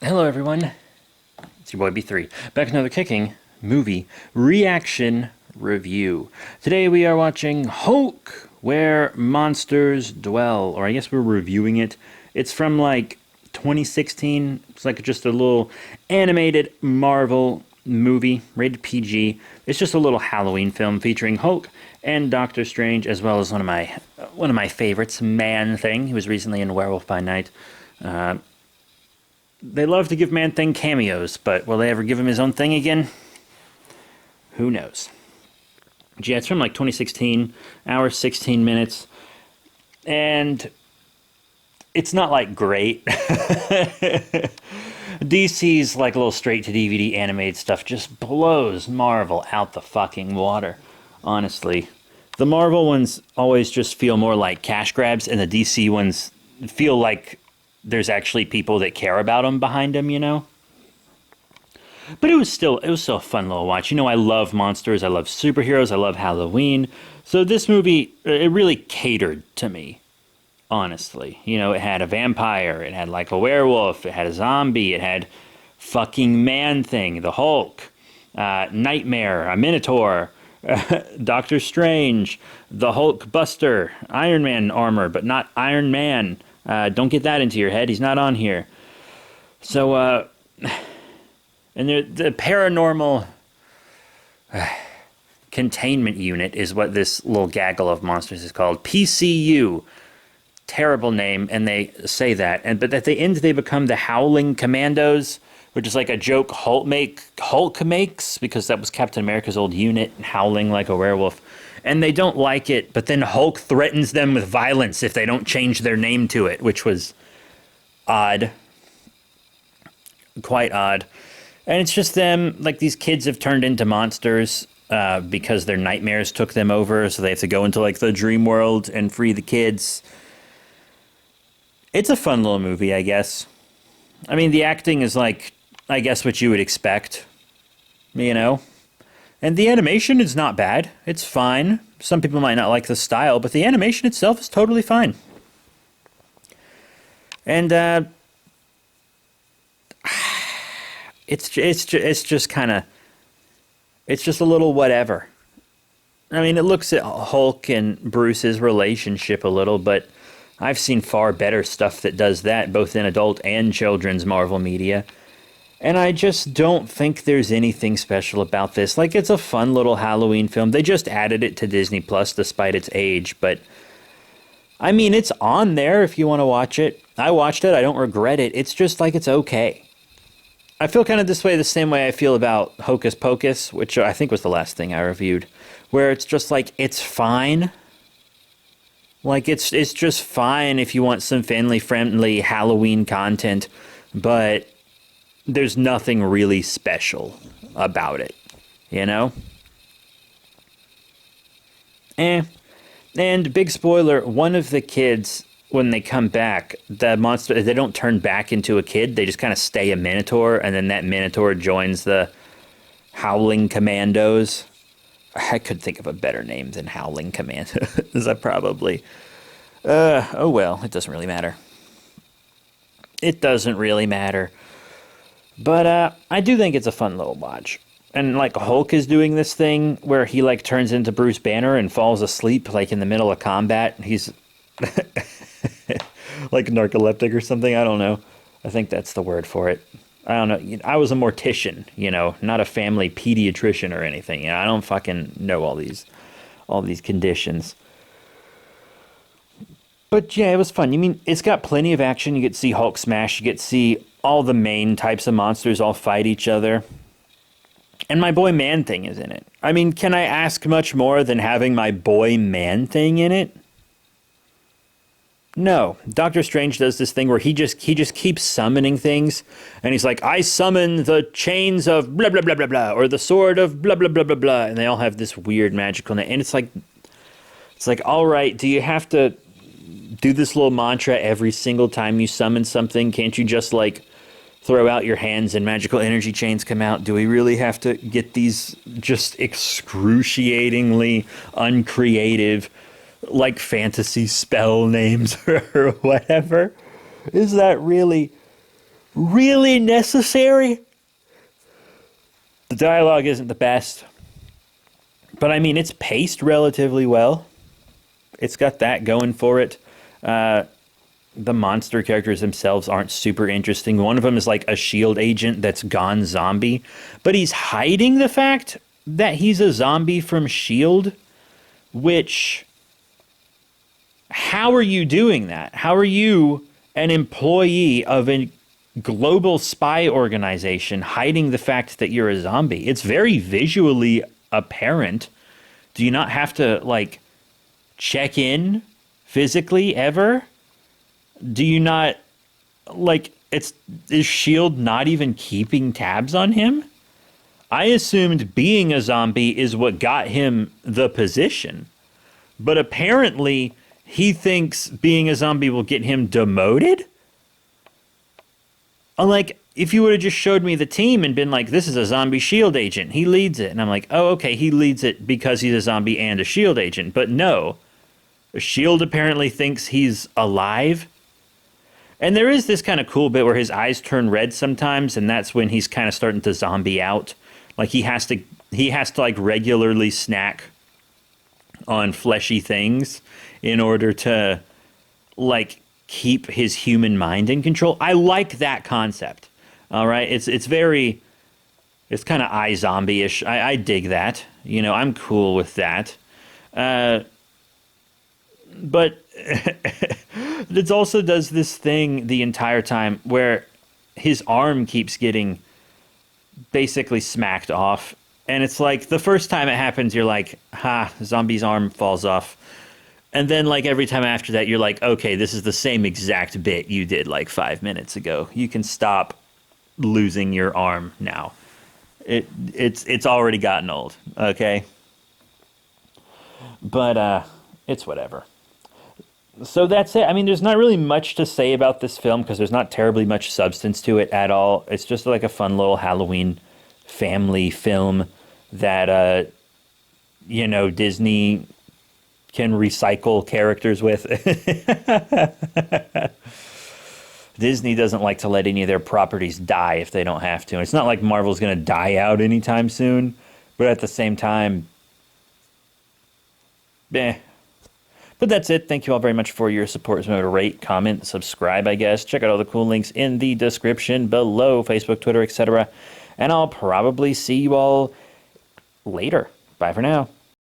Hello, everyone. It's your boy B3. Back with another kicking movie reaction review. Today we are watching Hulk, Where Monsters Dwell, or I guess we're reviewing it. It's from like 2016. It's like just a little animated Marvel movie, rated PG. It's just a little Halloween film featuring Hulk and Doctor Strange, as well as one of my favorites, Man Thing. He was recently in Werewolf by Night. They love to give Man Thing cameos, but will they ever give him his own thing again? Who knows? Yeah, it's from like 2016, hour 16 minutes, and it's not like great. DC's like little straight to DVD animated stuff just blows Marvel out the fucking water, honestly. The Marvel ones always just feel more like cash grabs, and the DC ones feel like there's actually people that care about them behind them, you know? But it was still a fun little watch. You know, I love monsters, I love superheroes, I love Halloween. So this movie, it really catered to me, honestly. You know, it had a vampire, it had like a werewolf, it had a zombie, it had fucking Man Thing, the Hulk, Nightmare, a Minotaur, Doctor Strange, the Hulk Buster, Iron Man armor, but not Iron Man. Don't get that into your head. He's not on here. So, and the paranormal containment unit is what this little gaggle of monsters is called. PCU. Terrible name, and they say that. But at the end, they become the Howling Commandos, which is like a joke Hulk makes, because that was Captain America's old unit, howling like a werewolf. And they don't like it, but then Hulk threatens them with violence if they don't change their name to it, which was odd. Quite odd. And it's just them, like these kids have turned into monsters because their nightmares took them over, so they have to go into like the dream world and free the kids. It's a fun little movie, I guess. I mean, the acting is like, I guess, what you would expect, you know? And the animation is not bad. It's fine. Some people might not like the style, but the animation itself is totally fine. And it's just kind of, it's just a little whatever. I mean, it looks at Hulk and Bruce's relationship a little, but I've seen far better stuff that does that, both in adult and children's Marvel media. And I just don't think there's anything special about this. Like, it's a fun little Halloween film. They just added it to Disney Plus despite its age, but I mean, it's on there if you want to watch it. I watched it. I don't regret it. It's just like it's okay. I feel kind of this way, the same way I feel about Hocus Pocus, which I think was the last thing I reviewed, where it's just like, it's fine. Like, it's just fine if you want some family-friendly Halloween content, but there's nothing really special about it, you know? And big spoiler, one of the kids, when they come back, the monster, they don't turn back into a kid, they just kind of stay a Minotaur, and then that Minotaur joins the Howling Commandos. I could think of a better name than Howling Commandos. I probably... oh well, it doesn't really matter. It doesn't really matter. But I do think it's a fun little watch. And like Hulk is doing this thing where he like turns into Bruce Banner and falls asleep like in the middle of combat. He's like narcoleptic or something. I don't know. I think that's the word for it. I don't know. I was a mortician, you know, not a family pediatrician or anything. You know, I don't fucking know all these conditions. But yeah, it was fun. You mean, it's got plenty of action. You get to see Hulk smash. You get to see all the main types of monsters all fight each other. And my boy Man Thing is in it. I mean, can I ask much more than having my boy Man Thing in it? No. Doctor Strange does this thing where he just keeps summoning things, and he's like, I summon the chains of blah blah blah blah blah, or the sword of blah blah blah blah blah, and they all have this weird magical name. And it's like, all right, do you have to do this little mantra every single time you summon something? Can't you just like throw out your hands and magical energy chains come out? Do we really have to get these just excruciatingly uncreative, like fantasy spell names or whatever? Is that really really necessary. The dialogue isn't the best, but I mean, it's paced relatively well. It's got that going for it. The monster characters themselves aren't super interesting. One of them is like a SHIELD agent that's gone zombie, but he's hiding the fact that he's a zombie from SHIELD, which, how are you doing that? How are you, an employee of a global spy organization, hiding the fact that you're a zombie? It's very visually apparent. Do you not have to, like, check in physically ever? Do you not, like, is SHIELD not even keeping tabs on him? I assumed being a zombie is what got him the position. But apparently, he thinks being a zombie will get him demoted? Like, if you would have just showed me the team and been like, this is a zombie SHIELD agent, he leads it. And I'm like, oh, okay, he leads it because he's a zombie and a SHIELD agent. But no, SHIELD apparently thinks he's alive. And there is this kind of cool bit where his eyes turn red sometimes, and that's when he's kind of starting to zombie out. Like, he has to like regularly snack on fleshy things in order to, like, keep his human mind in control. I like that concept. All right, it's kind of iZombie-ish. I dig that. You know, I'm cool with that. But it also does this thing the entire time where his arm keeps getting basically smacked off. And it's like, the first time it happens, you're like, ha, zombie's arm falls off. And then, like, every time after that, you're like, okay, this is the same exact bit you did like 5 minutes ago. You can stop losing your arm now. It's already gotten old, okay? But it's whatever. So that's it. I mean, there's not really much to say about this film because there's not terribly much substance to it at all. It's just like a fun little Halloween family film that, you know, Disney can recycle characters with. Disney doesn't like to let any of their properties die if they don't have to. And it's not like Marvel's going to die out anytime soon, but at the same time, But that's it. Thank you all very much for your support. Remember to rate, comment, subscribe, I guess. Check out all the cool links in the description below, Facebook, Twitter, etc. And I'll probably see you all later. Bye for now.